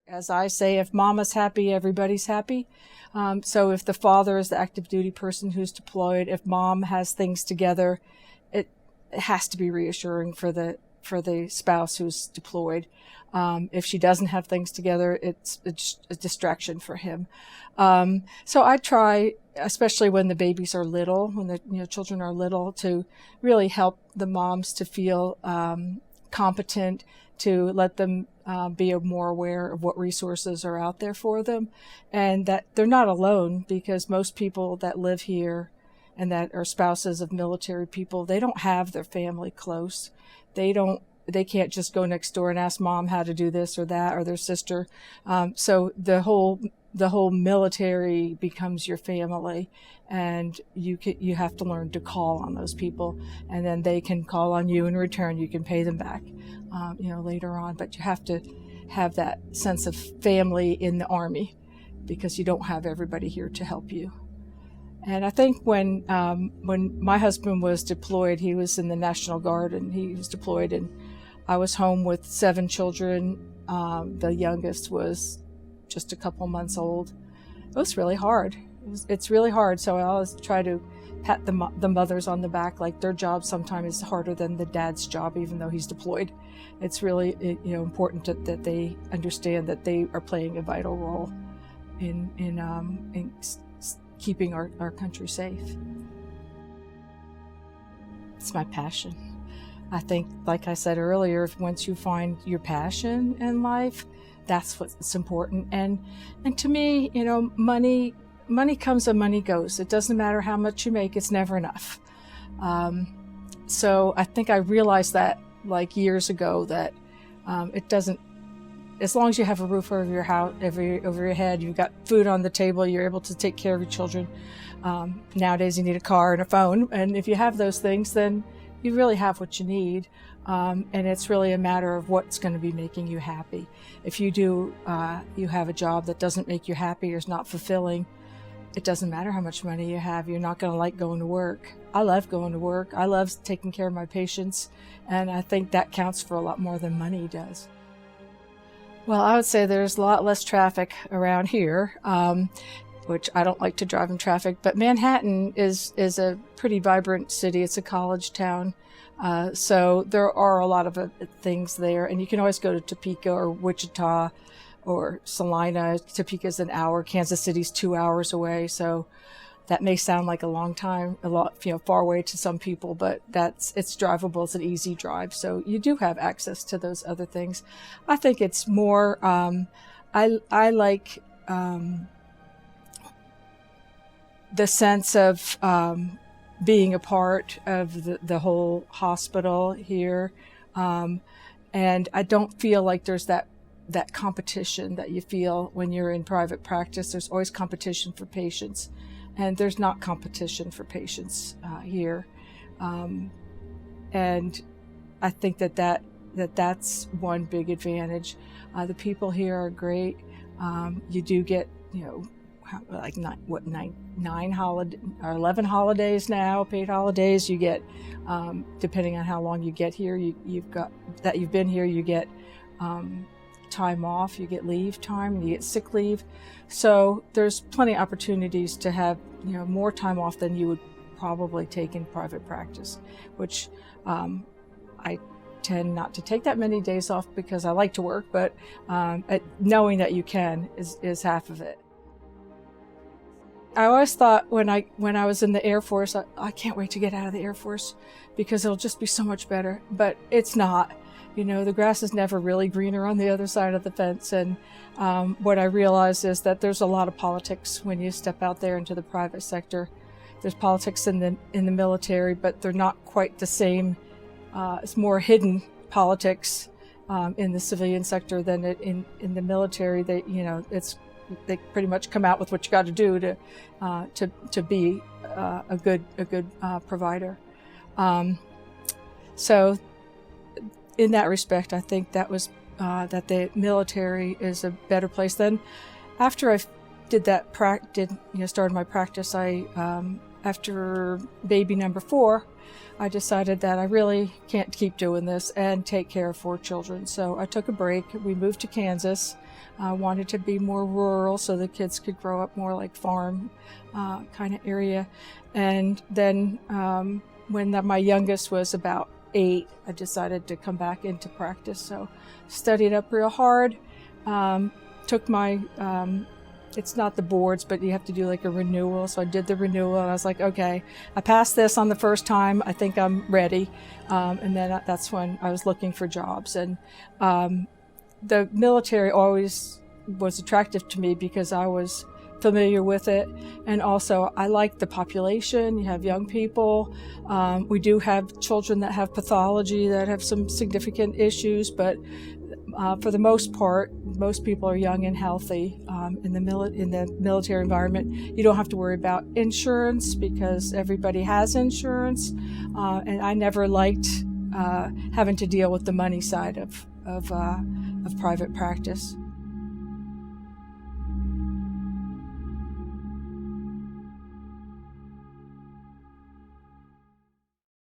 As I say, if mama's happy, everybody's happy. So if the father is the active duty person who's deployed, if mom has things together, it has to be reassuring for the spouse who's deployed. If she doesn't have things together, it's a distraction for him. So I try, especially when the babies are little, when the children are little, to really help the moms to feel competent, to let them be more aware of what resources are out there for them, and that they're not alone, because most people that live here and that are spouses of military people, they don't have their family close. They can't just go next door and ask mom how to do this or that, or their sister. So the whole military becomes your family, and you have to learn to call on those people, and then they can call on you in return. You can pay them back, later on. But you have to have that sense of family in the Army, because you don't have everybody here to help you. And I think when my husband was deployed, he was in the National Guard, and he was deployed, and I was home with 7 children. The youngest was just a couple months old. It was really hard. It's really hard. So I always try to pat the mothers on the back, like their job sometimes is harder than the dad's job, even though he's deployed. It's really important that they understand that they are playing a vital role in keeping our country safe. It's my passion. I think, like I said earlier, once you find your passion in life, that's what's important. And to me, money comes and money goes. It doesn't matter how much you make, it's never enough. So I think I realized that like years ago, that it doesn't, as long as you have a roof over your house, over your head, you've got food on the table, you're able to take care of your children. Nowadays you need a car and a phone, and if you have those things, then you really have what you need. And it's really a matter of what's going to be making you happy. If you have a job that doesn't make you happy or is not fulfilling, it doesn't matter how much money you have, you're not going to like going to work. I love going to work. I love taking care of my patients, and I think that counts for a lot more than money does. Well, I would say there's a lot less traffic around here, which I don't like to drive in traffic, but Manhattan is a pretty vibrant city. It's a college town. So there are a lot of things there, and you can always go to Topeka or Wichita or Salina. Topeka's an hour, Kansas City's 2 hours away. So that may sound like a long time, a lot, far away to some people, but it's drivable. It's an easy drive. So you do have access to those other things. I think it's more, I like, the sense of, being a part of the whole hospital here. And I don't feel like there's that competition that you feel when you're in private practice. There's always competition for patients, and there's not competition for patients here. And I think that's one big advantage. The people here are great. You do get, like 11 holidays now, paid holidays. You get, depending on how long you get here, you've been here, you get time off, you get leave time, you get sick leave. So there's plenty of opportunities to have, more time off than you would probably take in private practice, which I tend not to take that many days off because I like to work, but knowing that you can is half of it. I always thought when I was in the Air Force, I can't wait to get out of the Air Force because it'll just be so much better. But it's not. The grass is never really greener on the other side of the fence. And what I realized is that there's a lot of politics when you step out there into the private sector. There's politics in the military, but they're not quite the same. It's more hidden politics in the civilian sector than in the military. They pretty much come out with what you got to do to be a good provider. So in that respect, I think that was that the military is a better place. Then after I did that started my practice, I after baby number 4, I decided that I really can't keep doing this and take care of 4 children. So I took a break. We moved to Kansas. I wanted to be more rural so the kids could grow up more like farm kind of area. And then when my youngest was about 8, I decided to come back into practice. So studied up real hard, took my it's not the boards, but you have to do like a renewal. So I did the renewal and I was like, okay, I passed this on the first time. I think I'm ready. And then that's when I was looking for jobs. And the military always was attractive to me because I was familiar with it. And also I like the population. You have young people. We do have children that have pathology that have some significant issues, but for the most part, most people are young and healthy in the military environment. You don't have to worry about insurance because everybody has insurance, and I never liked having to deal with the money side of private practice.